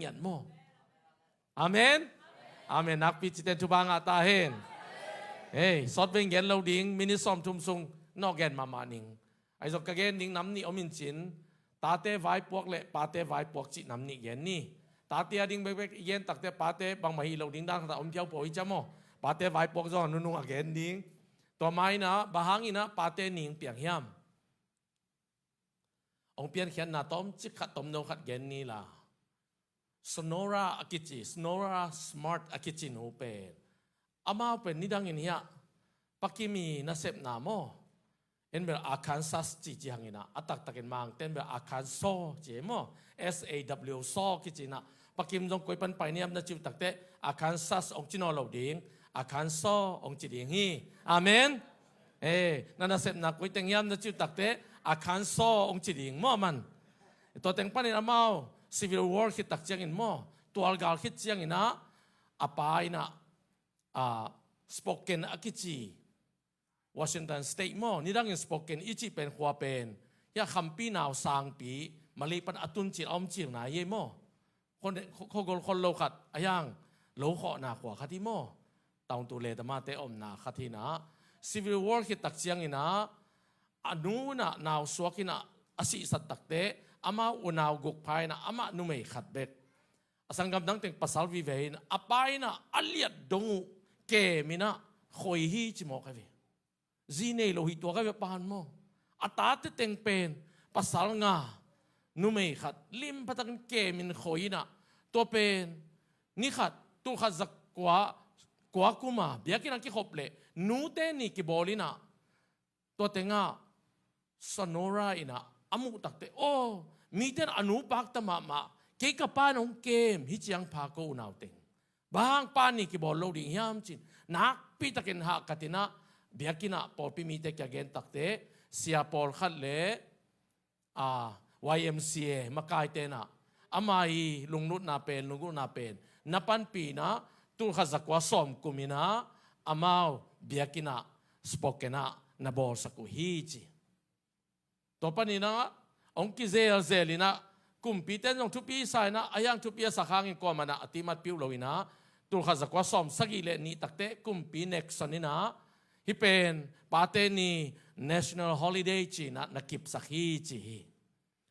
yan mo. Amen? Amen. Nakpichitin tubang atahin. Hey, sot ving gen lo ding minisom tumsung no gen mamaning. Ay so kagen ding namni omin chin. Tate vai puak le pate vai puak chi namni gen ni. Tate ading bebek yen takte pate bang mahilaw ding dang ta ompiaw po icha mo. Pate vai puak zo nunung again ding. Tomay na bahangin na pate ning piang hiam. Ong pian khian na tom chik khat tom no khat gen ni la. Sonora akichi, Sonora smart akichi no pen. Ama pen nidangin hiya. Pakimi nasep na mo. Enber Arkansas chi chi hangina atak takin mang tenber Arkansas chi mo SAW so kichi na pakim jong koi pan pai niam na chiu takte Arkansas ong chino lo ding Arkansas ong chi ding hi. Amen. Nana sep na koi teng yam na chiu takte Arkansas ong chi ding mo man. Ito teng panin amao Civil War hit tak chiang in mo. Tual gal hit chiang ina apay na spoken akichi. Washington State mo, nidang yung spoken ichi pen kwa pen. Ya kampi na sang pi, malipan atun chil om chil na ye mo. Kogol kollo kat, ayang, lo ko na kwa kati mo. Taong tule tamate om na kati na. Civil War hitak siyang ina, anu na naw suwaki na asi isat takte, ama unaw gukpay na ama numay katbek. Asang gamdang ting pasal vivein, apay na aliat dongu, ke mina, khoy hi chimo kavi. Zine lo hito ka pahan mo. Atate teng pen pasal nga numay khat lim patakin kemin khoina to pen ni khat tu khat zakwa kwa kuma biakin ang kihople nute ni kibolina to tenga Sonora ina amu takte miten anu pak tamama ke kapanong kem hichiang pako unawteng bang pani kibolo ding yam chin nak pitakin ha katina biakina por pimite kagen takte siya por khatle YMCA makaite na amai lungnut na pen napan pina tu khazakwa som kumina amao biakina spokena na bol sa kuhichi to panina ong kizel zelina kumpiten yung tupi sa na ayang tupi sa hangin ko mana atimat piulowina tu khazakwa som sagile ni takte kumpi nexonina hipen pate ni national holiday chi na nakip sakhi chi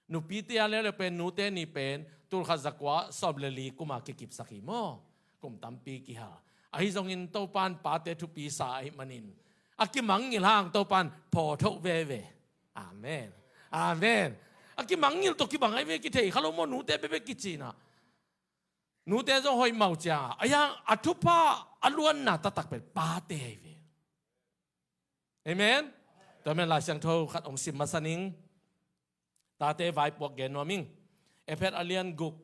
nupiti alele pen nute ni pen tur khazakwa sobleli kuma kikip sakhi mo kum tampi ki ha ai zong in to pan pate tu pi sa ai manin akimang ngil hang to pan po tho ve amen amen akimang ngil to ki bang ai ve ki thei khalo mo nute be ki chi na nute zo hoi mau cha ayang atupa aluan na tatak pe pate ve Amen. Tamen la siang tho khat ong sim masaning tate vai pok gen noming epet alian guk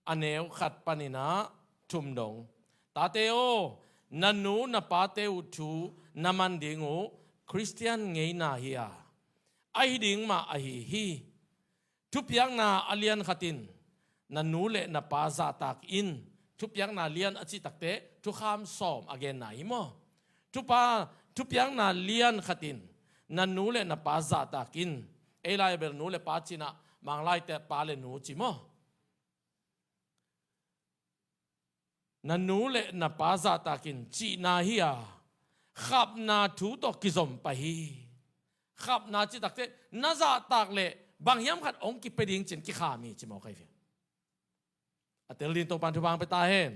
aneu khat panina tumdong tate o nanu na pate utu namandingu Christian ngei na hiya ai ding ma ahi hi tupyang na alian khatin nanule na paza tak in tupyang na alian achi takte tu kham som again na imo tupyang na lian khatin nanule na paza takin elai ber nule pachina manglai te pale nu chimo nanule na paza takin chi na hiya khap na thu to kizom pahi khap na chi takte naza tak le bangyam khat ong ki peding chen ki khami chimo kai fe atelin to pan thu bang pe ta hen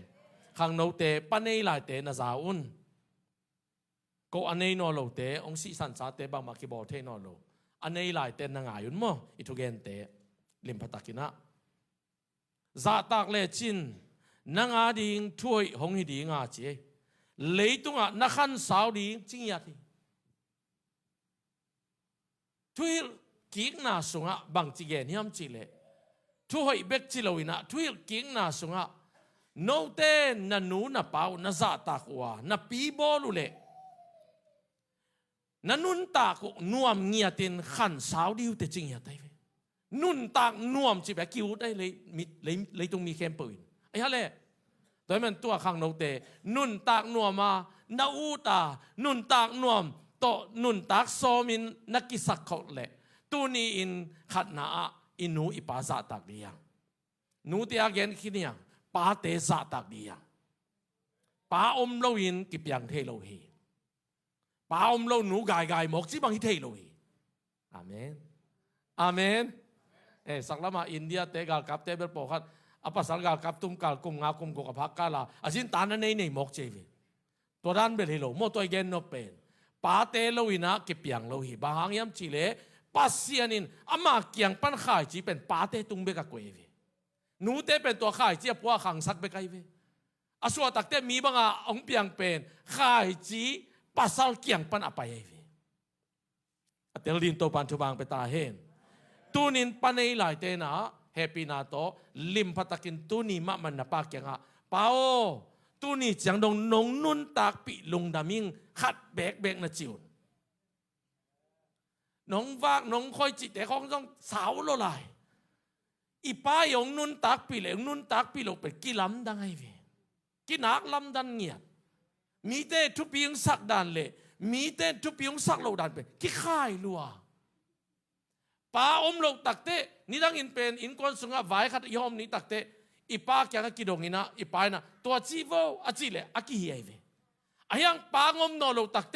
khang no te panei lai te na za un ko anei no lo te ong si san sa te bang makibol te no lo anei lai te na nga yun mo itugen te lim patakina za tak le chin na nga ding thui hong hi di nga chi leitunga na khan saw ding ching ya ti thui king na sunga bang chi gen hiam chi le thui bek chi loina thui king na sunga no te na nu na pau na za tak wa na pi bolu le nanun tak nuam ngiatin khan saw diu te ching ya tai nun tak nuam chi ba kiu dai le tung mi kem puin ai ha le toy man tua khang no te nun tak nuam ma na u ta nun tak nuam to nun tak so min nakisak khot le tu ni in khat na inu ipaza tak dia nu te again kiniang ป้าเตสะตักดียังป้าอมเราอินกิบยังเทโลฮีป้าอมเราหนูกายหมกจีบังฮิเทโลฮีอาเมนอาเมนสักละมาอินเดียเตกาลกับเตเบลโปขัดอภัสสรกาลกับตุ้มกาลกุมงากุมกุกพักกาลาอาจินตานันในหมกเจวิตัวด้านเบลฮิโลโมตัวเกนโนเป็นป้าเตโลอินะกิบยังโลฮีบางยามจิเลปัสเซียนินอามาเกียงปันขายจีเป็นป้าเตตุงเบกะกวยวิหนูเตเป็นตัวขายจีปัวขังสักเบกายวิอาสัวตักเตมีบางองเปียงเป็นขายจีปัสสาวเกียงปันอภัยวิเตลินโตปันทุบางไปตาเห็นตูนินปันในหลายเตนะเฮปีนาโตลิมพัตกินตูนีมามันนับปากเกียงอ่ะป้าโอตูนีจังดงนงนุนตากปีลงดามิงขัดเบกนะจิวน้องวากน้องคอยจิตแต่เขาต้องสาวโลลายอีป้ายองนุนตักปีเหลงนุนตักปีโลเป็นกี่ลำดังไงเวกี่นักลำดันเงียบมีแต่ทุบยิงสักดันเลยมีแต่ทุบยิงสักโลดันเป็นกี่ข่ายลัวป้าอมโลตักเตนี่ดังอินเป็นอินคนสุงะไว้ขัดยอมนี่ตักเตอีป้าแกก็กิดงอินะอีป้านะตัวจีโวอาจีเลยอากิเฮียเวอายังป้างอมโนโลตักเต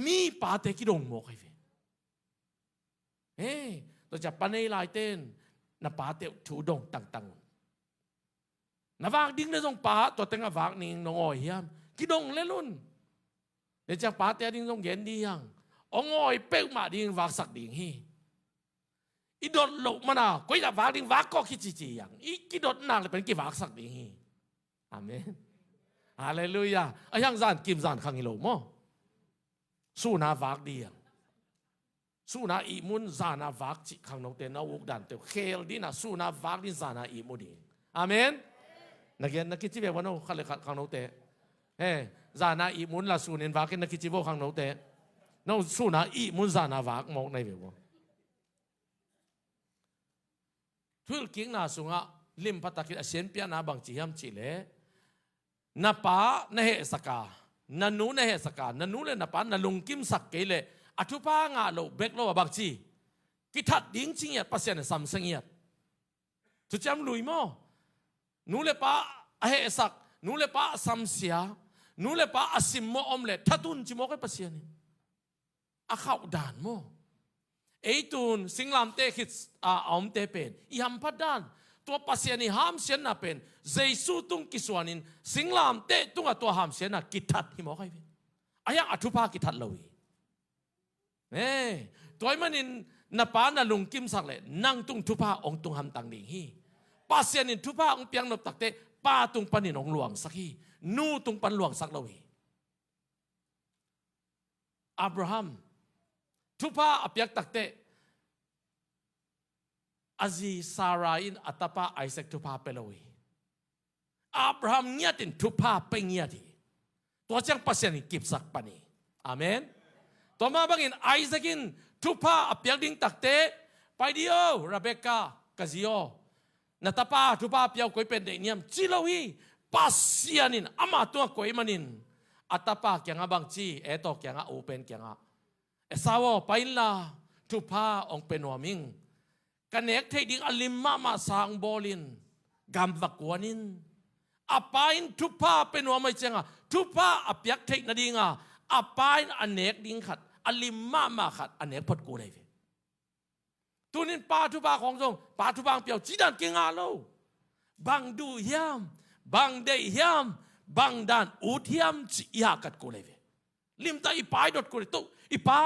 มีป้าเตกิดงโมกเวตัวจะปันในลายเต้นนับป้าเตถูดงต่างๆนับวางดิ้งในตรงป้าตัวเต็งวางนิ่งนองอ้อยยามกิดงเล่ลุนเดี๋ยวจะป้าเตดิ้งตรงเย็นดียังองอ้อยเป๊กมาดิ้งวางสักดิ้งฮีอีดดหลบมาหน้าก็จะวางดิ้งวางก็คิดจียังอีกิดดนางเลยเป็นกี่วางสักดิ้งฮีอาเมนฮาเลลูยาอายังจานกิมจานขังฮิโลโมสู้นาวางดียังสู้นาอีมุนซานาวักจิขังนกเตนาวุกดันเตเคลดินะสู้นาวักดิซานาอีมุดีอาเมนนักเรียนนักกิจเววันโอขันเลยขังนกเตซานาอีมุนละสู้เนินวักนักกิจเวขังนกเตน้องสู้นาอีมุนซานาวักมองในเววทุลกิงนาสุงะลิมพัตตะกิเสียนเปียนาบังจิฮัมจิเลนับป้าเนเหสกานันนูเนเหสกานันนูเลนับป้านันลุงกิมสักเกเลอธุพางาโลเบกโลบักจีกิทัดดิ้งจิงยัดปัสยานสัมสังยัดทุจำลุยโมนูเลป้าเฮสักนูเลป้าสัมเสียนูเลป้าอสิมโมอมเลทัดุนจิโมกปัสยานิอาข้าวดานโมไอตุนสิงลามเตคิดอมเตเป็นอีฮัมพัดดานตัวปัสยานิหามเสียนน่ะเป็นเจสุตุงกิสวานินสิงลามเตตุงตัวหามเสียนน่ะกิทัดหิโมกไอเป็นอายังอธุพากิทัดเลวีตัวมันนินนับปานาลุงกิมสักเลยนั่งตุงทุพาองตุงหำตังดิ่งฮีปัสยานินทุพาองเปียงนบตักเตป้าตุงปันินองหลวงสักฮีนูตุงปันหลวงสักเลวีอับราฮัมทุพาอเปียกตักเตอาจีซาราอินอัตปาไอเซกทุพาเปลวีอับราฮัมเงียตินทุพาเป็นเงียดีตัวจังปัสยานินกิบสักปานีอาเมนต่อมาบางอินไอเซกินทุพาอเปียกดิ้งตักเตไปเดียวราเบกากาซิโอนัตปาทุพาเปียวกวยเป็นเด็กเนี่ยจิโลวีปัสยานินอามาตัวกวยมันินอัตปาเกียงอาบังจีเอโตเกียงอาโอเป็นเกียงอาเอสาวไปลาทุพาองเป็นวามิงกันเอกเทดิ้งอลิมมาสังบอลินกัมวักวานินอปาอินทุพาเป็นวาไม่เจงอาทุพาอเปียกเทนดิ้งอาอปาอินอเนกดิ้งขัดอลิมมาขัดอเนกพดกูเลยตัวนี้ปาทุบาของทรงปาทุบางเปียวจีดันเก่งอาโลบังดูยามบังเดียมบังดันอุทยามจียากัดกูเลยลิมตาอีปายดดกูเลยตุอีปา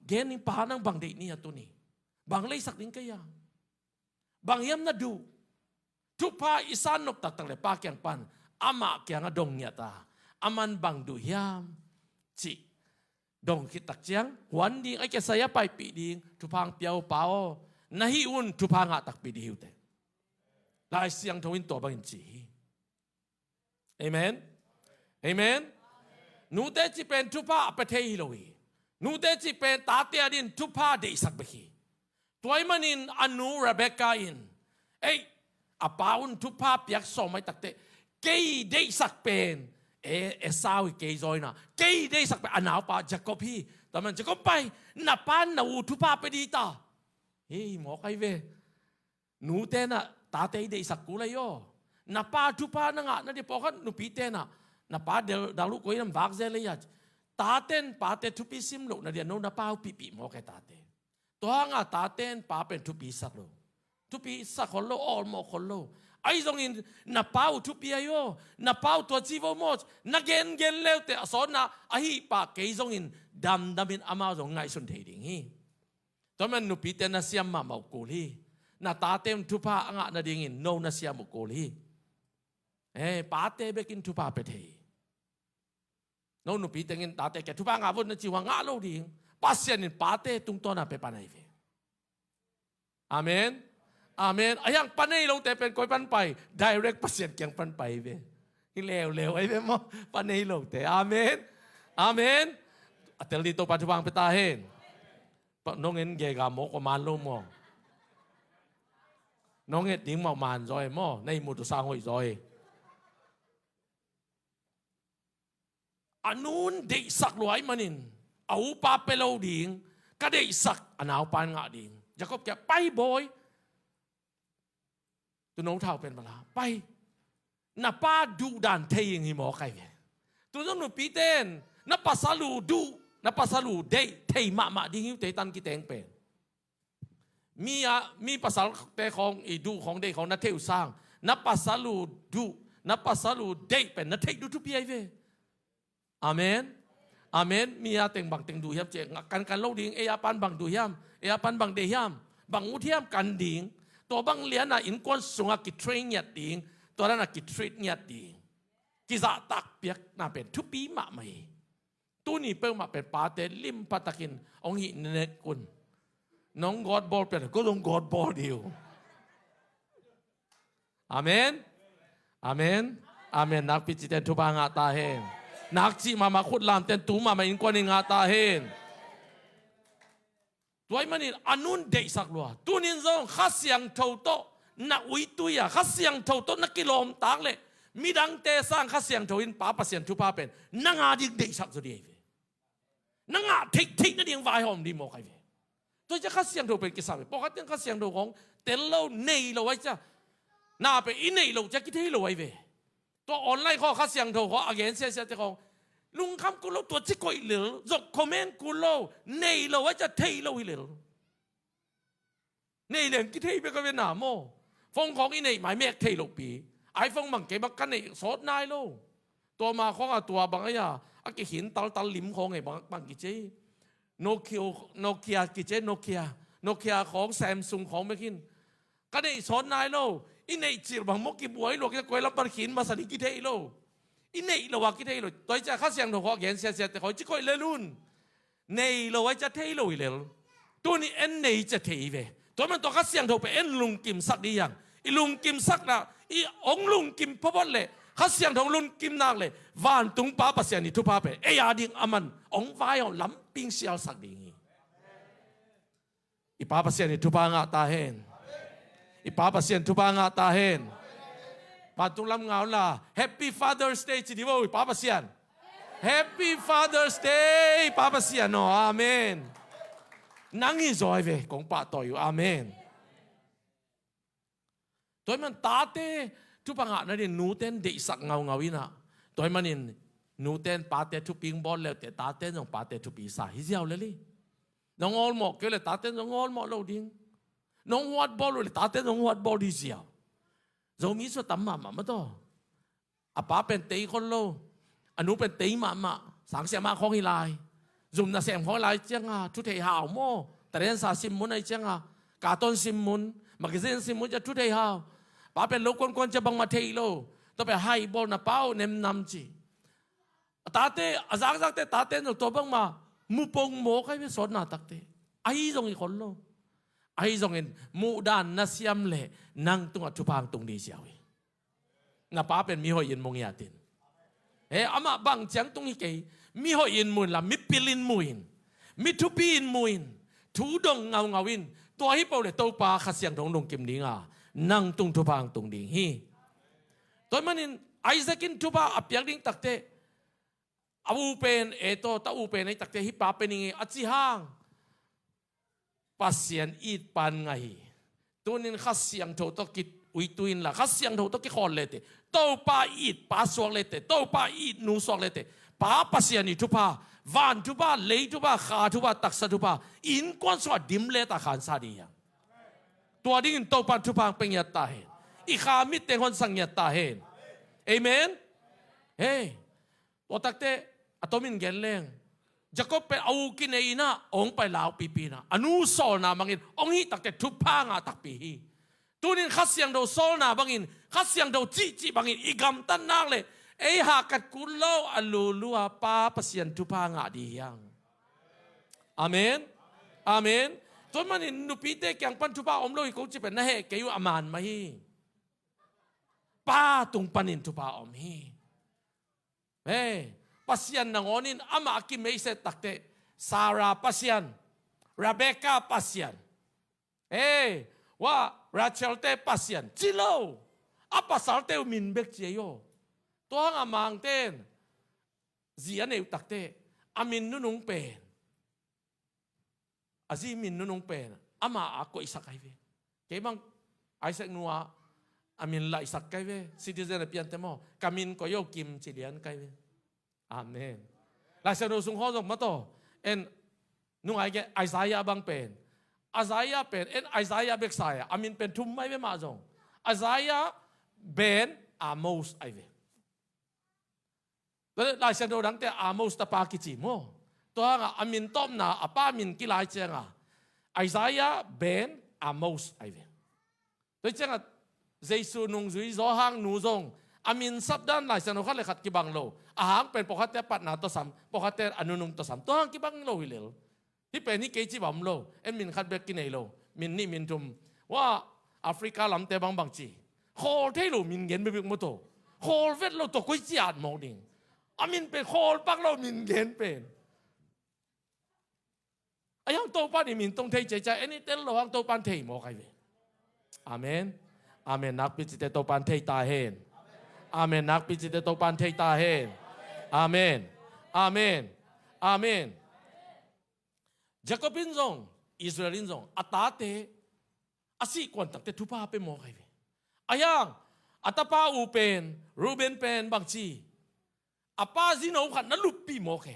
เกณฑ์อีปานังบังเดียนี่ตัวนี้บังเลยสักดิ้งก็ยังบังยามนาดูทุพาอิสานนกตักตังเลยปาเกียงปันอามาเกียงดงเนี่ยตาอามันบังดูยามจีดงคิดตักเจียงวันดิ้งไอ้แกsayaไปปีดิ้งทุพังเปียวเปล่านาฮิอุนทุพังอาตักปีดิ้วเตลายเสียงทวินตัวบังจีเอเมนเอเมนนูเดจิเป็นทุพาประเทศฮิโลวีนูเดจิเป็นตาเตียดินทุพาเดสักเบกีตัวไอ้มันินอนูราเบกาอินเอ้ยอาปาอุนทุพาเปียกสมัยตักเตเกยเดสักเป็นเอสาวเกยจอยนะเกยได้สักไปอันหนาวป่าจักรพี่แต่มันจะก็ไปนับปานนูทุพาไปดีตาเฮ้ยหมอใครเวหนูเต้นอะตาเตยได้สักกูเลยโย napa tupa na nga na di pokan nupite na napa dalu ko yung bagze le ya taten pate tupi simlo na dia no napa pipi mo kay tate to nga taten papen tupi saklo tupi sakolo all mo kolo ai zong in napa tupi ayo napa to chivo mo na gen leute so na ahi pa kay zong in damin ama zong ngai sun theding hi to man nupite na siam ma mau kuli na taten tupa nga na dingin no na siam mo kuli pate bekin tupa pete no nu pi tengin tate ke tupa nga vun na chiwa nga lo ding pasien in pate tung to na pe panai ve amen amen ayang panai lo te pen koi pan pai direct pasien kyang pan pai ve lew ai ve mo panai lo te amen amen atel dito pa tuang petahin pa nongin ge ga mo ko man lo mo nongin ding mo man rồi mo nei mu tu sang hoi rồi anun de sak luai manin au pa pelo ding ka de sak anau pan nga ding Jacob ke pai boy tu nong thao pen bala pai na pa du dan thei ngi mo kai ve tu nong nu pi ten na pasalu du na pasalu de thei ma ding te tan ki teng pen mi pasal te khong i du khong de khong na theu sang na pasalu du na pasalu de pen na thei du tu pi ai ve amen amen mi teng bang teng du hiam che kan lo ding pan bang du hiam pan bang de hiam bang u hiam kan ding to bang lian na in kon sunga ki train yat ding to na ki treat yat ding ki za tak piak na pen tu pi ma mai tu ni pe ma pen pa te lim patakin ong hi ne kun nong god ball pen ko long god ball dio amen amen amen nak pi chi ten tu ba nga ta henนักจีมาขุดลามเต็นตูมาอินกวนงาตาเห็นตัวมันนี่อนุนเดสักลัวตัวนี้จงข้าเสียงเท่าโตนักวิตุยข้าเสียงเท่าโตนักกิโลมตากเลยมีดังเตสร้างข้าเสียงเท่าอินป้าปัสเซียนทุป้าเป็นนังอาดิเดสักสุดเดียวนังอาทิกนั่นเองวายหอมดีโมกไอเวตัวจะข้าเสียงเท่าเป็นกิสาปกติข้าเสียงเท่าของเตลโลเนยโลไว้จ้ะน่าเป็นอินเนยโลจะคิดให้โลไอเวตัวออนไลน์ข้อข้าเสียงโทรข้ออาเกนเสียเจ้าของลุงคำกูเล่าตัวจิกอยเหลือจบคอมเมนต์กูเล่าเนยเราว่าจะเทยเราเหลือเนยเหลืองกิเทยไปก็เป็นหนาโมฟงของอีเนยหมายแม่เทยลูกปีไอฟงบังเก็บกันเนยสดนายโลตัวมาข้อตัวบางอย่างอากิหินตัลลิมของไงบางกิเจโนเกียกิเจโนเกียของแซมซุงของไม่กินกันเนยสดนายโลอินเนยจีบางมกิบวยโลกจะกวยรับบัตรขินมาสนิกิเทยโลอินเนยเราว่ากิเทยโลตัวจะข้าเสียงถูกข้อเขียนเสียแต่เขาจะกวยเลรุ่นเนยเราว่าจะเทยโลอีเลตัวนี้เอ็นเนยจะเทยเวตัวมันตัวข้าเสียงถูกไปเอ็นลุงกิมสักดีอย่างอีลุงกิมสักนะอีองลุงกิมพบว่าเลยข้าเสียงถูกลุงกิมนักเลยวานตุงป้าปัสเซียนนี่ทุพาไปเอียดิ่งอามันองวายองล้ำปิ้งเสียวสักดีอีป้าปัสเซียนนี่ทุพางาตาเห็นอีป้าปัสเซียนทุพางาตาเห็นปาตุงลำเงาล่ะ Happy Father's Day จีดีว่าอีป้าปัสเซียน Happy Father's Day ป้าปัสเซียนเนาะอาเมนนั่งอีจอยเวของป้าต่ออยู่อาเมนตัวมันตาเตทุกปังหานั่นเองนูเต้นเด็กสักเงาวินะตัวมันนี่นูเต้นป้าเตทุกปิงบอลแล้วแต่ตาเต้นของป้าเตทุกปีสายฮิเซียวเลยน้องออลหมอกเกลือตาเต้นน้องออลหมอกเราดิ้งน้องวัดบอลเลยตาเต้นน้องวัดบอลฮิเซียวเรามีส่วนต่ำมาต่ออาป้าเป็นเตยคนโลอนุเป็นเตยมาสังเสียมาของฮิลายจุ่มน่ะเสียงของฮิลายเจ้าทุเทหาวโม่แต่เรื่องสาสิมุนไอเจ้ากาต้นสิมุนมักเส้นสิมุนจะทุเทหาวป้าเป็นโลกคนจะบังมาเทยโลต้องไปให้บอลน่ะเป้าเนมนำจีตาเตอาซักเตตาเตนตัวบังมามุปงโมใครไปสอนน่ะตักเตไอ้ตรงอีคนโลไอ้ตรงเอ็นมูดานนัสยามเล่นั่งตรงอัฐพางตรงดีเสียวน่ะป้าเป็นมีหอยยินมงยาตินอามาบังจังตรงนี้เกยมีหอยยินมุนละมิปิลินมุนมิทุปีนมุนทูดงเงาวินตัวฮิปโปเลตัวปลาขัดเสียงตรงดงกิมดิงานั่งตรงทุพางตรงดิ่งฮีตัวมันนี่ไอซักินทุพาอับยักดิ่งตักเตอูเป็นโตตาอูเป็นไอตักเตฮิปาเป็นยังไงอัจฉริยปัสเซียนอีดปันไงตัวนี้ขัดเสียงโถตกิด อุยตุยนละข้าเสียงเราต้องกี่คนเลยเตโตป้าอีดป้าสวกเลยเตโตป้าอีดนูสวกเลยเตป้าปัสยานิทุพาวานทุพาเลยทุพาขาทุพาตักษทุพาอินกวนสวดดิมเลตาขานซาดียังตัวดิ้งโตปันทุพางเป็นยาตาเห็นอีขามิเตคนสังยาตาเห็นเอเมนเฮ้ตัวตักเตอตมินเกลเลงจะก็เป็นเอากินเองนะองไปลาวปีนะอนุสรนาบังอินองฮีตักเตทุพางาตักปีตัวนี้ข้าเสียงเราโซนาบังอินข้าเสียงเราจีบังอินอีกำตันนักเลยเอ้หากัดกุลโลอัลลูลัวป้าปัสยันทุพางาดียังอาเมนอาเมนตัวมันอินนุปีเตแกงปันทุพาอมโลอีกเขาจะเป็นนะเฮเกยุอามานมาฮีป้าตุงปันินทุพาอมฮีเฮ้ปัสยันนางอนินอามากิเมเสตักเตซาราปัสยันราเบคาปัสยันเอ้ว่าราเชลเตปัสยันจิโลอาปัสสาเตมินเบกเจโยตัวงามังเต้นเสียในตักเตอามินนุนงเป็นอาซีมินนุนงเป็นอามาอาก็อิสักไกเวเก็บังไอสักนัวอามินละอิสักไกเวซิติเซนเปียนเตมอกามินก็โยกิมจิเลียนไกเวอาเมนลายเซโนสุงข้อสมมาโตเอ็นนุ่งไอเกไอซายาบังเป็นไอซายาเป็นเอ็นไอซายาเบกไซอาอามินเป็นทุ่มไม่เวมาจงไอซายาเป็นอาโมสไอเวลายเซโนดังแต่อาโมสตาปากิจิโมตัวงอามินต้มนาอาป้ามินกิลายเจงไอซายาเป็นอาโมสไอเวตัวเจงเจสุนุงจุยโซฮังนูจงอามินสับด้านลายเซโนขัดเลยขัดกิบังโลอาหารเป็นปกติปัตนาตัวสามปกติอนุนุงตัวสามตัวกิบังโลฮิเลลที่เป็นนี่เกจิบัมโลเอ็มมินขัดเบกินเอโลมินนี่มินทุมว่าแอฟริกาลำเตบังบังจีโคเทโลมินเงินไปบิกมุโตโคเวทโลตัวกุยจีอาดมองดิ่งอามินเป็นโคปักโลมินเงินเป็นไอ้ยังโตปันนี่มินต้องเทใจเอ็นี่เต้นโลหังโตปันเทมอใครเวอาเมนอาเมนนักพิจิตโตปันเทตาเฮนอาเมนนักพิจิตโตปันเทตาเฮนอาเมนอาเมนอาเมนยาโคบินซงอิสราเอลินซงอัตตาเตอาศัยกวนตักเตทุพาเป็นมอใครเวอายังอัตตาป้าอูเป็นรูเบนเป็นบางชีอาป้าซิโนขัดนั่นลุปปีโมเค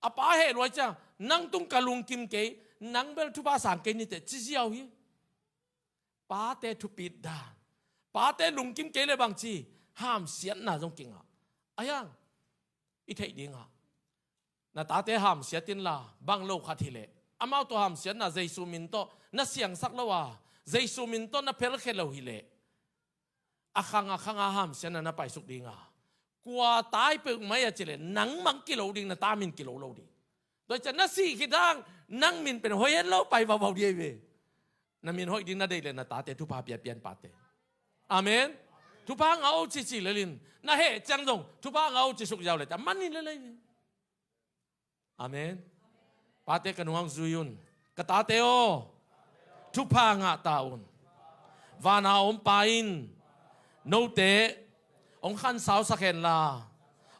อาป้าเห็นว่าจังนั่งตุงกะลุงกิมเกยนั่งเบลทุบาสังเกนี่เตจิเจียวฮีป้าเตทุปิดดานป้าเตลุงกิมเกยเลยบางทีห้ามเสียนน่าจงกิงอ่ะอายังอีเทดิงอ่ะน่าตาเตห้ามเสียตินละบางโลกขัดทีเละอามาตัวห้ามเสียนน่าเจสุมินโตน่าเสียงสักแล้วว่าเจสุมินโตน่าเพลเคเลวฮิเละอาคังห้ามเสียนน่าไปสุกดิงอ่ะกว่าตายไปไม่อาจจะเลยนังมังกิโลดิ่งนะตามินกิโลโลดิ่งโดยจะนั่งสี่ขีดทางนั่งมินเป็นหอยเล่าไปเบาๆเดียวเว้นั่งมินหอยดิ่งนั่นได้เลยนะตาเตทุพาเปียนปาเตอาเมนทุพาเงาจีเลยลินน่าเฮจังจงทุพาเงาจีสุกยาวเลยแต่มันนี่เลยอาเมนปาเตกันวังซุยุนกตาเตโอทุพางะตาอุนวานาอมปาอินโนเตองขันสาวสักเคนลา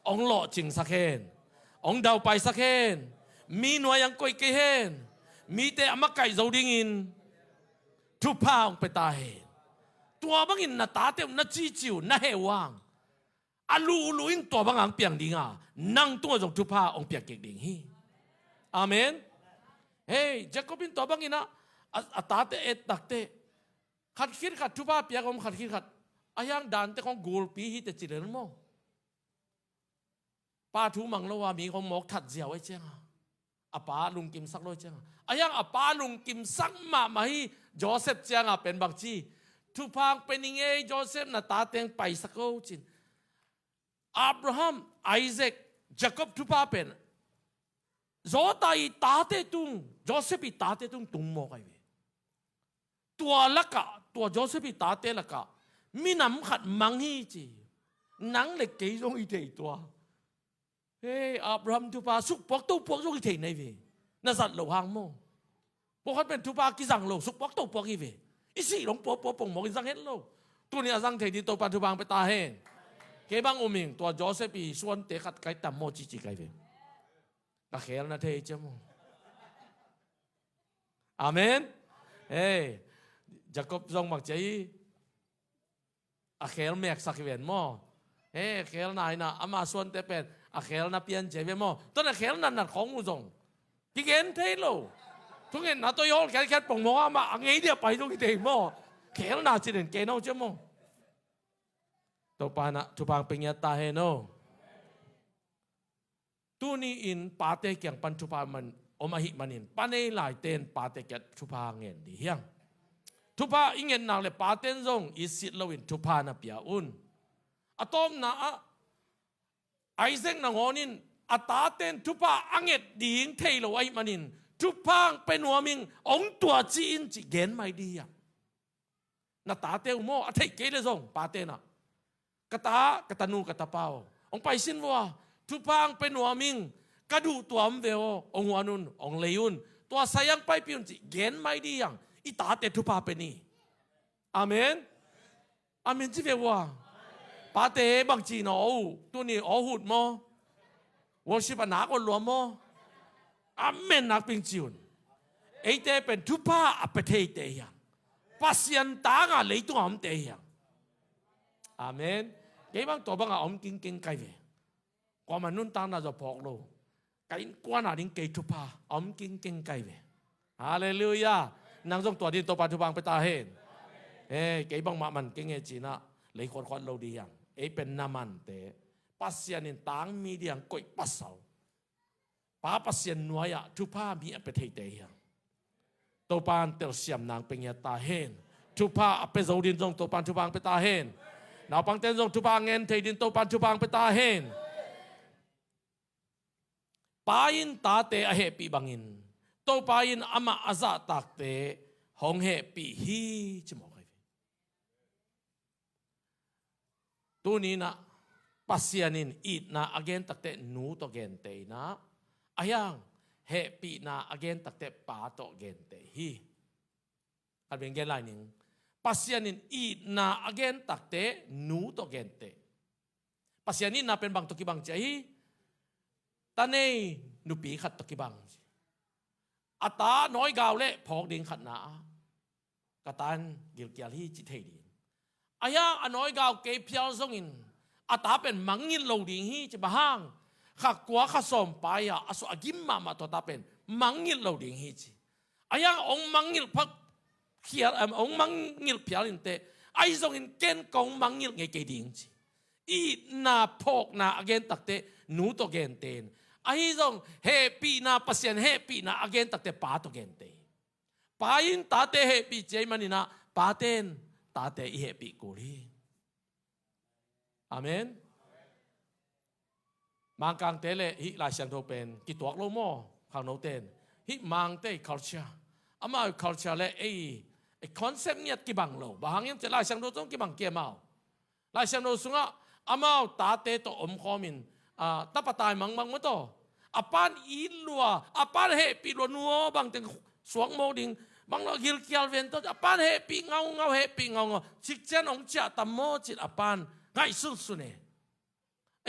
องหล่อจิงสักเคนองดาวไปสักเคนมีหน่วยยังกุยเกเฮนมีแต่อมไก่เจ้าดิ่งินทุพาองไปตายตัวบางอินน่ะตาเต็มน่ะจีจิวน่ะเฮวังอาลูอินตัวบางอังเปียงดิ่งอ่ะนั่งตัวจงทุพาองเปียกเก่งดิ่งฮีอาเมนเฮ้ยจะก็เป็นตัวบางอินนะตาเตเอ็ดตักเตขัดคิดขัดทุพาเปียกองขัดคิดขัดอายังดันแต่ของกูปีฮิตจิเลนโมป้าทูมังละว่ามีของหมอกถัดเจียวไว้เจ้าอาป้าลุงกิมซักร้อยเจ้าอายังอาป้าลุงกิมซักมาให้โจเซฟเจ้าเป็นบางทีทุพางเป็นยังไงโจเซฟน่ะตาเต็งไปสักโอจินอับราฮัมไอแซคยาโคบทุพาเป็นโจตายตาเตตุงโจเซฟตาเตตุงตุงโมกันเวตัวละกะตัวโจเซฟตาเตละกะมีน้ำขัดมังฮีจีนังเล็กเกยจงอีเทตัวเฮ้อับราฮัมทุพาสุกปอกตู้ปอกจงอีเทในเวน่าสัตว์เหล่าหางโมพวกเขาเป็นทุพากิจังโลสุกปอกตู้ปอกอีเวอีสี่หลงปอกปงหมอกิจังเห็นโลตัวนี้สังเทดีตัวปันทุพางไปตาเฮนเก็บังอุมิงตัวโจเซฟีส่วนเตะขัดไก่ต่ำโมจีไก่เวกะเขลนะเทจมูอาเมนเฮ้ยจะกบทรงบักใจ akhel mek sakwen mo akhel nai na ama suan te pen akhel na pian je mo ton akhel na khong mu jong ti gen thei lo tu gen na to yol ket pong mo ama angei dia pai jong ti mo khel na chi den ke no che mo to pa na tu pang pengya ta he no tu ni in pa te kyang pan tu pa man omahi manin panei lai ten pa te ket tu pa ngen di hiang tu pa ingen nang le pa ten zong isit lowin tu pa na pia un atom na Isaac na ngonin ataten tu pa anget ding thei lo ai manin tu pang penuaming ong tua chi in chi gen mai di ya na ta te mo athei ke le zong pa te na kata nu kata pao ong pai sin wa tu pang penuaming kadu tuam veo ong wanun ong leun tua sayang pai piun chi gen mai di yang ita te tu pa pe ni amen amen chi ve wa pa te bang chi no tu ni o hut mo worship na ko lo mo amen nak ping chiun ei te pen tu pa apethe te ya pasien ta nga le tu am te ya amen ke bang to bang om king king kai ve ko man nun ta na jo phok lo cái quan nào đến cây chụp pa ống kinh kinh cây về hallelujah năng trong tuổi đi tôi bàn chụp bằng ta hết cái bằng mà mình cái nghe chỉ na lấy con lâu đi hàng ấy bên nam anh thế pasien nên tang mi đi hàng coi pasau pa pasien nuôi à chụp pa mi ở bên thế hàng tôi bàn tel xiêm năng bên nhà ta hết chụp pa ở bên dầu điên trong tôi bàn chụp bằng ta hết nào bằng tên trong chụp bằng nghe thấy điên tôi bàn chụp bằng ta hết pain ta te a happy bangin to pain ama aza tak te hong happy hi chmo kai tu ni na pasianin it na again tak te nu to gen te na ayang happy na again tak te pa to gen te hi kan ben gen lai ning pasianin it na again tak te nu to gen te pasianin na pen bang to ki bang chai tanei nupiขัดตะกิบังอัตาน้อยกาวเละพอกดิงขัดหนากตันเกี่ยวกับที่จิตเฮดินอายาอน้อยกาวเก็บเพียวซงอินอัตาเป็นมังงินโลดิงฮีจะบ้างขักกัวขัดสมไปอ่ะอสุอากิมมาตัวตาเป็นมังงินโลดิงฮีจีอายาองมังงินพักเขียองมังงินเพียวอินเตไอซงอินเกนกองมังงินเงยเกดิงจีอีนาพอกนาอเกนตักเตนูตัวเกนเตนไอ้จงเฮปีนาปัสยันเฮปีนาอเกนตักเตป้าตัวเกนเตป้าอินตาเตเฮปีเจมันนี่นะป้าเตนตาเตอีเฮปีกุลีอาเมนมังกังเตเลฮิลายเสียงโทเป็นกิตัวโลโมข้างโนเตนฮิมังเต culture อามา culture เลไอ้คอนเซปต์เนี่ยกิบังโลบางอย่างจะลายเสียงโทต้องกิบังเกี่ยมเอาลายเสียงโทสุงะอามาตาเตตัวอมคอมินตาปตายมังมันโตอปานอีลัวอปานเฮปีลัวนัวบางแต่สวงโมดิงบางเรากิลเกียลเวนโตอปานเฮปีเงาเฮปีเงาชิกเจนองจ่าตามโมจิตอปานไงสุดเนี่ย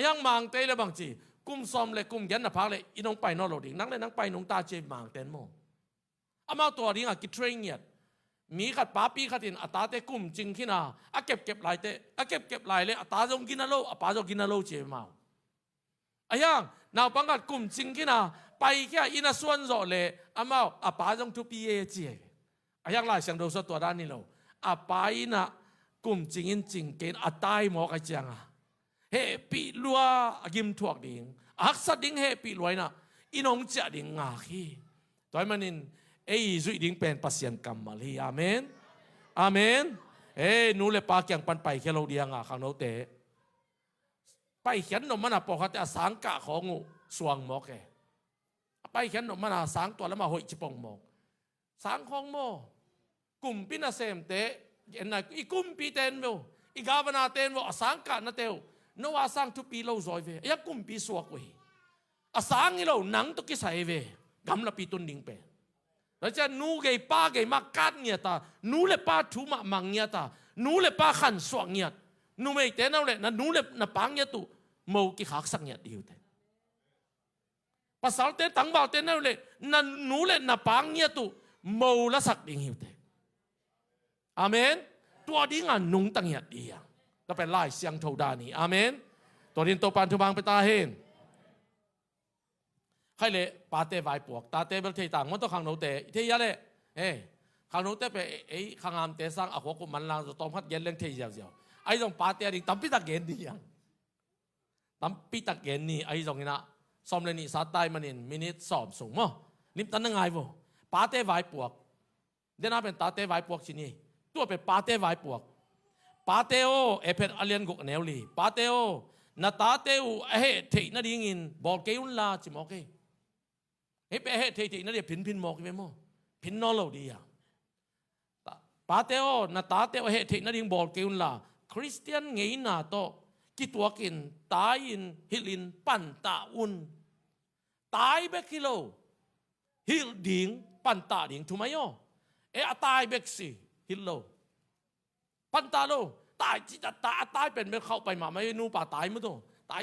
ยังมังเตเลยบางจีกุมซอมเลยกุมยันน่ะพักเลยอีน้องไปนอโลดิงนั่งเลยนั่งไปน้องตาเจมังเตนโมอามาตัวดิงกิเทรนเนี่ยมีขัดป้าปีขัดอินอัตาเตกุมจริงขึ้นอ่ะเก็บลายเตอ่ะเก็บลายเลยอัตาจงกินน่ะโลอ่ะป้าจงกินน่ะโลเจมาอายังนาวปังกัดกลุ่มจริงขึ้นไปแค่อินาส่วนโจเลยอามาอาป้าจงทุบีเอจีอายังหลายเสียงดูสตัวด้านนี้เราอาป้าอินะกลุ่มจริงเกณฑ์อัตายหมอกไอจังเฮปีลัวกิมถวกดิ่งอักษรดิ่งเฮปีลวยนะอินองจะดิ่งงาคีตัวมันนินจุดดิ่งเป็นปัสยันกรรมมาลีอาเมนอาเมนนูเลปาเกียงปันไปแค่เราเดียงข้างโนเตไปเขียนนมมันปกติสังกะของสวงหมอกแกไปเขียนนมมันสังตัวแล้วมาหอยจิปองหมอกสังของโมกลุ่มปินาเซมเตเห็นไหมอีกลุ่มปีเตนโมอีกาบนาเตนโมสังกะนาเตวโนวาสังทุปีโลซอยเวอีกลุ่มปีสวกเวสังนี่เราหนังตุกิใส่เวกำลับปีตุนดิ่งเป็นแล้วจะนูเกยป้าเกยมากัดเนี่ยตานูเลป้าทูมามังเนี่ยตานูเลป้าขันสวงเนี่ยนูไม่เต้นเอาเลยนะนูเลนะปังเนี่ยตุmau ki khak sak nya diu te pasal te tang ba te na le na nu le na pang nya tu mau la sak ding hiu te amen tua ding an nung tang ya dia ก็เป็นไล่เสียงโทดานี่อาเมนตัวดินตัวปันทุบังไปตาเห็นใครเลยปาเตไวปวกตาเตเบลเทต่างมันต้องขังโนเตเทียเลยขังโนเตไปขังอามเตสังอโคกุมันลางตัวต้มพัดเย็นเรื่องเทียเจียวไอ้ตรงปาเตดิตั้มพิตาเกนดียังตั้มพิตาเกนนี่ไอ้ตรงนี้นะซ้อมเลยนี่สัตย์ได้มันนี่มินิสอบสูงมั้งนิมตันยังไงบ่ปาเตไวปวกเดี๋ยวน่าเป็นตาเตไวปวกชิ้นนี้ตัวเป็นปาเตไวปวกปาเตโอเป็นอเลียนกุกแนวลีปาเตโอนาตาเตโอเทน่าดีงินบอกเกยุนลาจิมโอเคไปเทน่าดีพินบอกไปมั้งพินนอลดีอ่ะปาเตโอนาตาเตโอเทน่าดีบอกเกยุนลาคริสเตียนไงน่าโตกิตัวกินตายอินฮิลินปันตาอุนตายเบกิโลฮิลดิงปันตาดิงถูกไหมโยตายเบกสิฮิลโลปันตาโลตายจิตตายเป็นไม่เข้าไปมาไม่นูป่าตายมั้งตัวตาย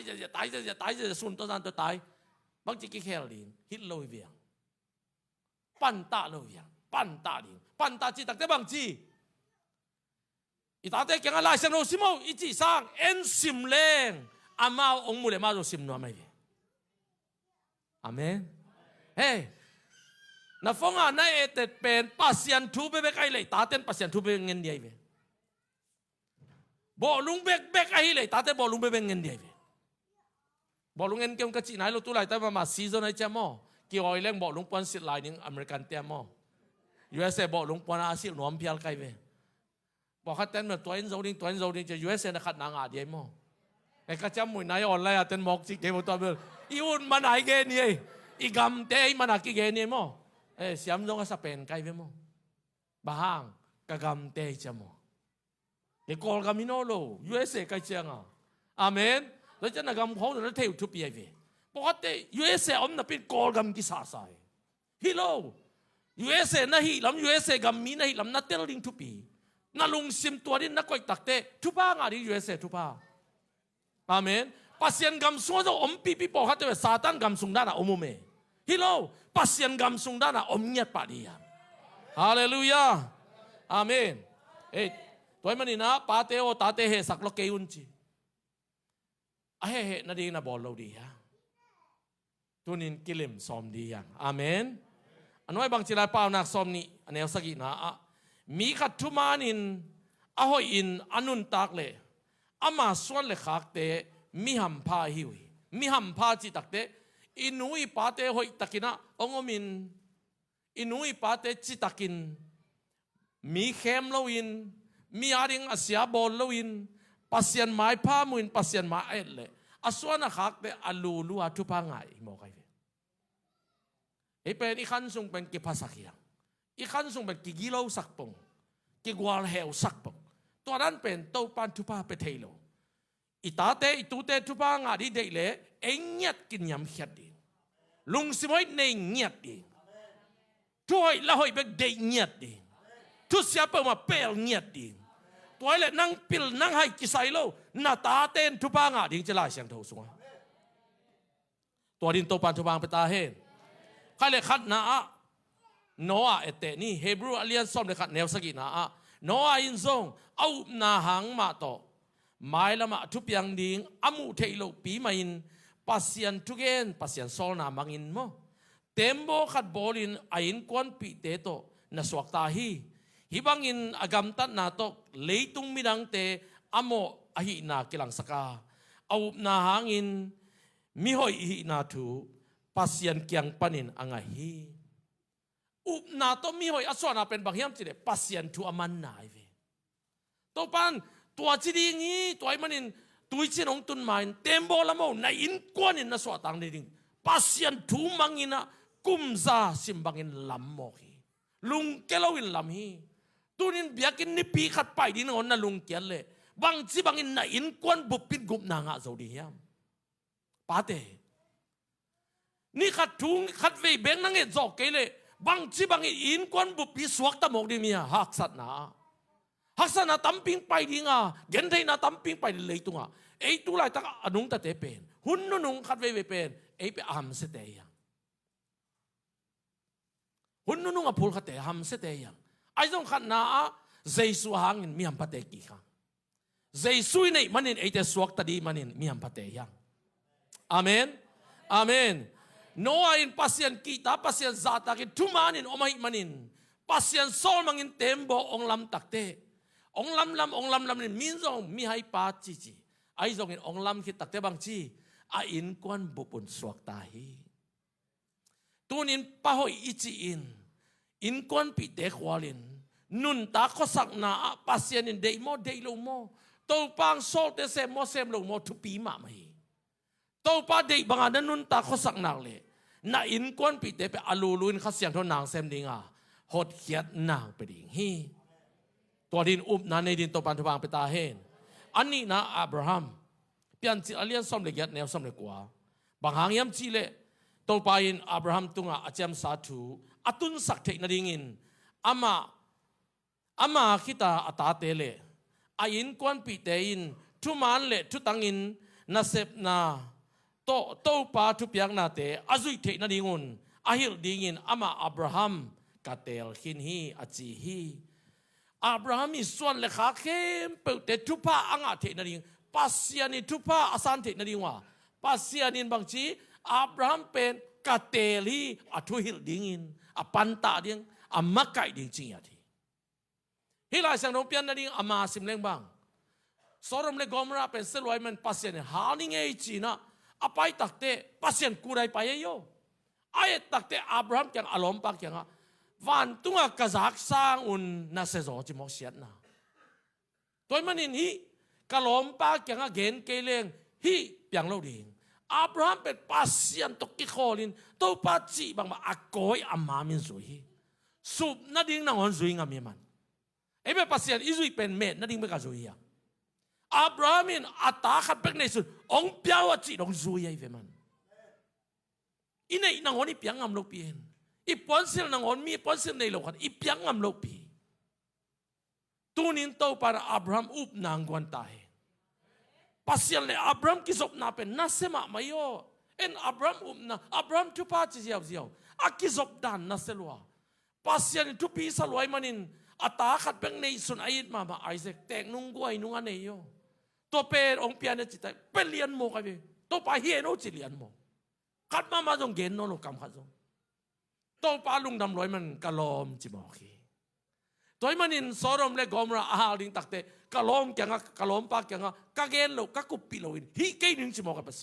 จะสุนตัวนั้นตัวตายบางทีกี่แค่ลินฮิลโลเวียงปันตาโลเวียงปันตาดิงปันตาจิตแต่บางทีอีตาเด็กยังอะไรเสนอสิโมอีจีสร้างเอ็นซิมเลงอามาองมุเลมาโรซิมนัวไม่เวียอาเมนนาฟงอ่ะนายเต็ดเป็นปัสยันทูเบกไอเลยตาเต็นปัสยันทูเบกเงินเดียเวบอกลุงเบกไอเลยตาเต็นบอกลุงเบกเงินเดียเวบอกลุงเงินเกี่ยวกับจีนไหนเราตัวไหนแต่มาซีซันไหนจะมั่วเกี่ยวกับเรื่องบอกลุงปอนสิทธิ์ไลน์นึงอเมริกันเตียมั่วUSAบอกลุงปอนอาเซียนหนวมเพียลไกเวบอกเขาเต้นเหมือนตัวเอ็นโซดิ้งจะ USA นะขัดนางอาเดียมั่วไอ้กระจำมวยนายออนไลน์เต้นบอกสิเกี่ยวกับตัวเบลอีอุ่นมันไหนเกนี่อีกำเตยมันอะไรเกนี่มั่วเสียมลงกับสเปนไกเวมั่วบ้างกะกำเตยจะมั่วเด็กกอลกามิโนโล USA ไกเชียงอ่ะอาเมนแล้วจะนักกำเขาจะเที่ยวทุบยัยเวปกติ USA อมนับเป็นกอลกำกิสาสายฮิโล USA นะฮิลำ USA กำมีนะฮิลำนัดเตลลิงทุปีนาลุงซิมตัวนี้นักก๋วยตักเตะทุบ้างอะไร USA ทุบ้าอาเมนปัสยันกำส่วนเราอมปีบอกเขาจะเป็นซาตันกำสุงด้านอมุเมฮิโลปัสยันกำสุงด้านอมเงียบปาดียาฮาเลลูยาอาเมนตัวมันนี่นะปาเตโอตาเตเฮสักโลเกยุนจีนาดีนะบอลเราดีฮะตัวนี้กิเลมซอมดีอย่างอาเมนอันน้อยบางทีเราเปล่านักซอมนี่อันนี้สักกี่นะมีขัดทุมานินอาหอยอินอนุนตักเลยอามาส่วนเลยขักเตมีหัมพาหิวมีหัมพาจิตักเตอินุยปาเตหอยตักินะองมินอินุยปาเตจิตักินมีเข้มเลวินมีอาริงอาเซียบอลเลวินปัสยันไม้ผ้ามุนปัสยันไม้เอ็ดเลยอาส่วนขักเตอลูลูอาทุพังไงมองไงเป็นอีขันซุงเป็นกิภาษาเขียงอีขันซุงเป็นกิกิโลสักปงกิกวาลเฮลสักปงตัวนั้นเป็นโตปันทุพาเปเทโลอีตาเตอีตูเตทุพางาดีเดเลเอ็งเงียดกินยำเขียดดีลุงสิมอยเนงเงียดดีช่วยละหอยเป็นเดเงียดดีทุเสียเปิดมาเปลเงียดดีตัวเลยนั่งปิลนั่งให้กิไซโลหน้าตาเต้นทุพางาดีจะลายเสียงเท่าสูงตัวดินโตปันทุพางไปตาเห็นใครเลยขัดนาโนอาเอเตนี่เฮบรูอเลียนซ้อมเลยขัดแนวสกินาโนอาอินซงเอานาหังมาโตไม่ละมาทุบยังดิ่งอามุเทโลปีมาอินปัสยันทุกเกนปัสยันโซลนามังอินโมเต็มโบขัดบอลินอาอินควันปีเตโตนัสวักตาฮีฮิบังอินอากำตัดนาโตเลยตุงมิดังเตอาโมอหินากิลังสกาเอานาหังอินมิหอยหินาทูปัสยันเกียงปันินอ่างฮีอุปนาโตมิหอยอสวนาเป็นบางอย่างจีเดปัสยันทูอามันนายเวโตปันตัวจีดีงี้ตัวไอ้มันอินตัวจีนองตุนมาอินเต็มโบละโมในอินกวนอินนะสวตังดิ่งปัสยันทูมังอินะกุมซาสิมบังอินลำโมฮีลุงเกลวินลำฮีตัวนี้เบียกินนี่ปีขัดไปดินอนนะลุงเกลเลยบางจีบางอินนะอินกวนบุปผิดกุมนางะโซดียามปาเตนี่ขัดทุงขัดเวเบงนั่งเอ็ดจอกเกลเลยบางจีบางอินกวนบุปผิดสวกตะมกดีมีหักสัตนาฮักษณะตั้มปิงไปดิงอ่ะเกณฑ์ไทยนะตั้มปิงไปเลยตุงอ่ะตัวไรตักอนุงตัดเตเป็นหุ่นนุงขัดเวเป็นไปอามเสตยังหุ่นนุงอ่ะพูดขัดเตอามเสตยังไอ้ตรงขัดนาเจสุหังมีอันปะเตกีขัง Jesus nei manin ite suak tadi manin miam pateyang. Amen. Amen. Noah in pasien kita pasien zata kin tumanin omay manin. Pasien sol mangin tembo ong lam takte. Ong lam nin minzong mihai pa chichi. Ay zongin ong lam kit takte bang chi. Ain kwan bupun suak tahi. Tunin pahoy ichiin. In kwan pi dekwalin. Nun ta kosak na pasien in day mo mo. Tau pang sol te se mo sem lo mo tu pi ma mai. Tau pa day banga nun ta kosak nak le. Na in kwan pi te pe aluluin khasyang to nang sem dinga. Hot hiat nang pe ding hi. ตัวดินอุบนั้นในดินตัวปันทุบางไปตาเห็นอันนี้นะอับราฮัมเปลี่ยนจีอเลียนซ้ำเลยยัดแนวซ้ำเลยกว่าบางหางย้ำจีเล่ตัวไปอินอับราฮัมตุงอาเจมสาธุอัตุนสักเทนดิ่งินอามาคิตาอัตาเตเล่อายินกวนปีเตอินทุมันเล่ทุตังอินนาเซปนาโตปาทุเปียกนาเตอาจุยเทนดิ่งุนอาฮิลดิ่งินอามาอับราฮัมกาเตลขินฮีอาจีฮีอับราฮัมมีส่วนเลขาเข้มเปิดแต่ทุพะอ่างเทนดิ่งปัสยานิทุพะอาสันเทนดิ่งว่าปัสยานินบางทีอับราฮัมเป็นกาเตลีอัทุฮิลดิ่งินอปันตาดิ่งอามักไก่ดิ่งจริงอย่างที่ฮิลาสังโนเปียนดิ่งอามาสิมเลงบางสอรมเลกอมราเป็นเซลวยมันปัสยานิหานิ่งเอจีนะอภัยตักเตปัสยานกูไรไปเยอะไอ้ตักเตอับราฮัมยังอารมณ์ปากยังวันตัวกษัตริย์สร้างอุนนาเซโซจิมอเสียนะตัวมันนี่ฮีกะลมปากยังเกณฑ์เกลงฮีเปียงเราดิ่งอับราฮัมเป็นปัสยันตกิโคลินตัวปัจจิบางมาอักโกยอามามินซุยสุบนาดิ่งนางอนซุยงามีมันไอ้เป็นปัสยันอิซุยเป็นเม็ดนาดิ่งไม่กะซุยอ่ะอับราฮัมินอัตตาขัดเป็นในสุดองเปียวจิองซุยไอ้เฟมันอินไอ้นางอนนี่เปียงงามโลกเปียนอีปอนเซลนางอนมีปอนเซลในโลกอีเปียงงามโลกปีตูนินโตปาราอับราฮัมอุบนางกวนตายปัสยันเลยอับราฮัมกิศบนาเป็นนัสเซมาไม่โยเอ็นอับราฮัมอุบนาอับราฮัมทุพาจิเจียวอากิศบดานนัสเซลัวปัสยันทุปีสลวยมันินอัตาขัดเป็นในสุนอายิดมาไอเซกแต่งนุ่งกวยนุ่งอันเนยโยตัวเป็นองเปียนจิตใจเป็นเลียนโมกันไปตัวไปเฮียโนจิเลียนโมขัดมาจงเกณฑ์โนโลกรรมขัดจงตัวปลาลุงดำลอยมันกะลอมจิมอคีตัวมันอินสอรมเลกอมราอาหาลิงตักเตกะลอมแกงกะลอมปากแกงกะเกนโลกะกุปิโลอินฮีเกนิงจิมอกับปัส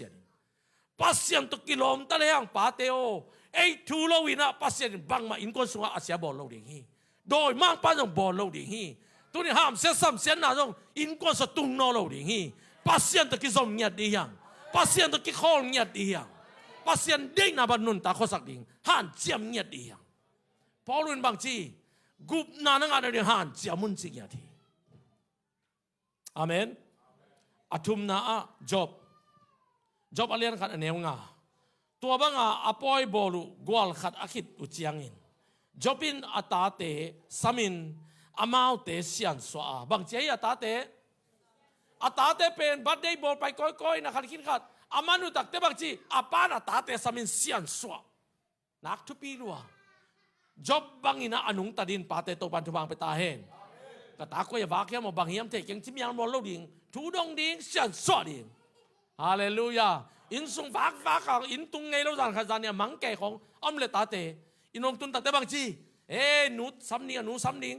ยันตุกิลอมตะเลยังปาเตโอไอทูโลวินะปัสยันบังมาอินก้นสุงอาเซียบอลโลดิงฮีโดยมั่งป้าจงบอลโลดิงฮีตัวนี้ห้ามเสียซ้ำเสียหน้าจงอินก้นสตุงโนโลดิงฮีปัสยันตุกิซอมเงียดดียังปัสยันตุกิโคลเงียดดียังpasien ding na banun ta khosak ding han chiam nyat diang polun bang chi gup na na nga de han chiamun chi ya thi amen athum na a job alian khat aneu nga tua banga apoi bolu gwal khat akhit u chiangin jobin atate samin amau te sian swa bang che atate pen birthday bol pai koi na khat kin khat amanu tak te bang chi apana tate samin sian swa nak tu pi lua job bang ina anung tadin pate to ban tu bang pe ta hen ka ta ko ya ba kya mo bang hiam te keng chim yang mo lo ding thu dong ding sian swa ding hallelujah in sung vak kang in tung ngai lo zan khazan ya mang ke khong om le tate inong tun tak te bang chi nu sam ning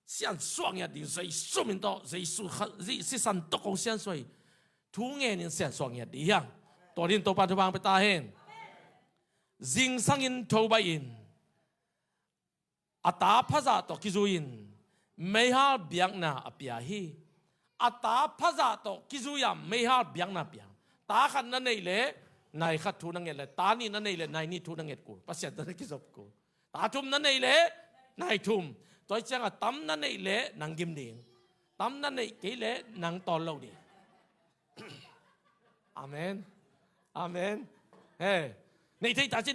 sian swang ya ding zai su min to zai su zi si san to kong sian swaiทุเงินเสียสวงเงียดีอย่างตัวดินตัวปัจจุบันไปตาเห็นจิงสังอินทูบาอินอัตตาพระจัตกิจุอินไม่หาเบียงนาอภิยาฮีอัตตาพระจัตกิจุยามไม่หาเบียงนาเบียงตาขันนั่นเองเลยนายขัดทุนังเงเลยตานี่นั่นเองเลยนายนี่ทุนังเงกูภาษาตัวนี้กิจบกูตาทุ่มนั่นเองเลยนายทุ่มตัวเจ้าตั้มนั่นเองเลยนางกิมดิ่งตั้มนั่นเองกี่เลยนางตอลเราดิอาเมนอาเมนเฮ้ในที่ตาเจ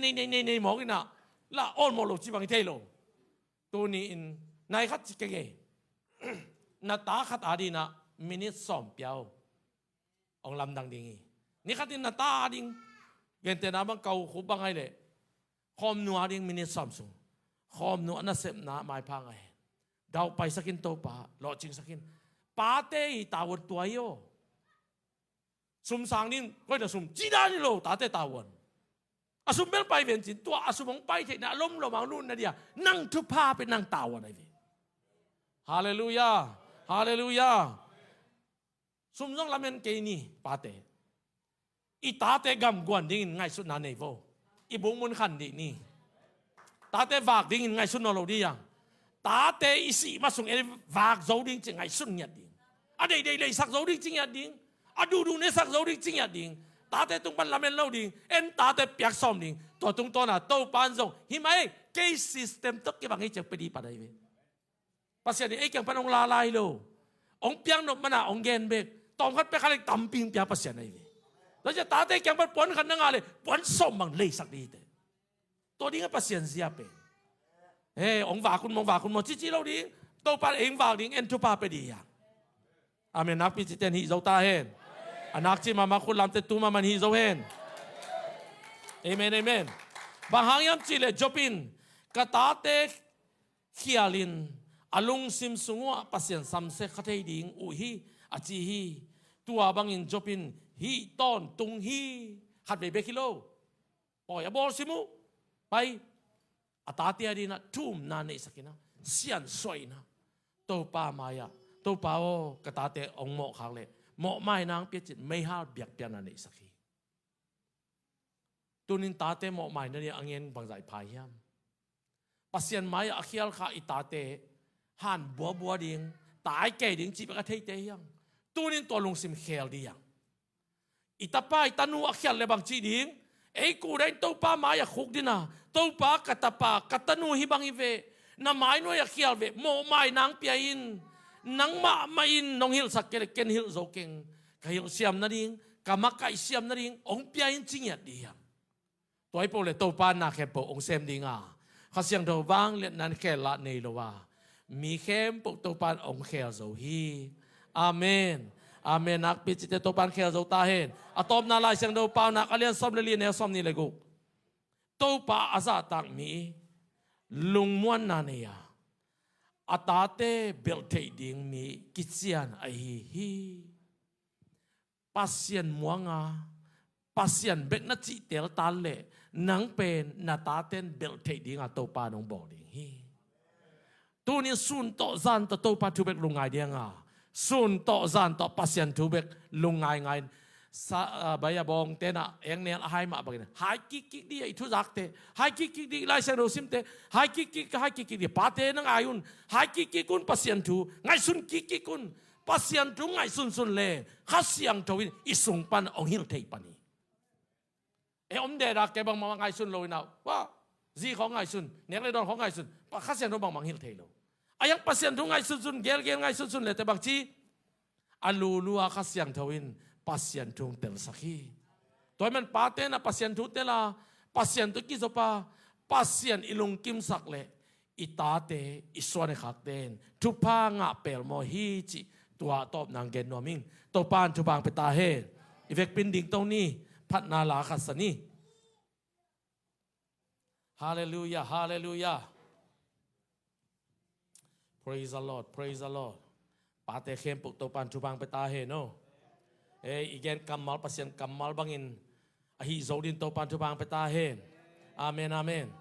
ในหมอกินอะละอ้อนโมโลจิบังเทโลตัวนี้อินนายขัดจิกเกย์นาตาขัดอาดีนะมินิสอมเปียวองลำดังดิ่งนี่ขัดอินนาตาอาดิงเกินแต่น้ำบังเกาขุบังไงเลยคอมนัวดิ่งมินิสอมสูงคอมนัวน่าเสพน้าไม้พังไงดาวไปสักินโตป่าหล่อจริงสักิน pate tawon tuayo sum sang nin ko da sum jidan lo tate tawon asum bel pai ven chin tua asumong pai the na lom lo mang nun na dia nang tu pa pe nang tawon ai ve hallelujah hallelujah sum jong lamen ke ni pate i tate gam gwan ding ngai su na nei vo i bung mun khan di ni tate vak ding ngai su no lo di yang tate isi masung e vak zo ding ching ngai sun nyat ding adei dei lei sak zo ding ching nyat ding adu du ne sak zo ding ching nyat ding tate tung pan lamen lo ding en tate piak som ding to tung to na to pan zong hi mai ke system tok ke bang e chek pe di pa dai ve pasien ni e kyang pan ong la lai lo ong piang no mana ong gen bek tong khat pe khalik tam ping pia pasien ai ve lo ja tate kyang pan pon khan na le pon som mang lei sak di te to ding pasien sia pe ông vả kun mong chi lâu đi tôi pan anh vào đi anh chụp pa đi à amen nak pi ten hi dấu ta hen anak chi mama kun lam te tu mama hi dấu hen amen amen bang hang yam chi le jopin katate khialin alung sim sungwa pasien samse khathei ding u hi achi hi tua bang in jopin hi ton tung hi khat be kilo poi abol simu pai atati adina tum na ne sakina sian soina to pa maya to pa o katate ong mo khang le mo mai nang pye chit mai ha biak pian na ne sakhi tunin tate mo mai na ni angen bangjai phai hiam pasien mai akhial kha itate han bo ding tai ke ding chi ba thei te yang tunin to lung sim khel di yang itapa itanu akhial le bang chi ding ei ku dai to pa maya khuk dina to pa katapa katanu hi bang ive na mai no ya khial ve mo mai nang pia in nang ma in nong hil sak ken hil zo keng ka hil siam na ding ka makai siam na ding ong pia in chingya dia toy po le to pa na khe po ong sem ding a kha siang do wang le nan khe la nei lo wa mi khem po to pan ong khe zo hi amen amen nak pi chite to pan khe zo ta hen atom na lai siang do pa na alian som le li ne som ni le gu to pa aza tak mi lung muan na ne ya atate bel thei ding mi kichian ai hi pasien muanga pasien bek na chi tel tal le nang pen na taten bel thei ding a to pa nong bo ding hi tu ni sun to zan to pa tu bek lungai ding a sun to zan to pasien tu bek lungai ngai sa baya bong te na eng ne hai ma bagin hai ki di ai thu zak te hai ki di lai sa ro sim te hai ki di pa te nang ayun hai ki kun pasien tu ngai sun ki kun pasien tu ngai sun le khasiang towin isung pan ong hil thei pani e om de da ke bang ma ngai sun lo na wa zi khong ngai sun ne le don khong ngai sun pa khasiang do bang mang hil thei lo ayang pasien tu ngai sun gel ngai sun le te bang chi alu lua khasiang towin pasien tung tel sakhi toy man pate na pasien tu tela pasien tu ki zopa pasien ilung kim sak le itate iswane khak ten tu pa nga pel mo hi chi tua top nang gen noming to pan tu bang peta he evek pin ding tong ni phat na la khasani hallelujah hallelujah praise the lord pate khem puk to pan tu bang peta he no igen kamal pasien kamal bangin ahi zodin to pan tu bang peta hen amen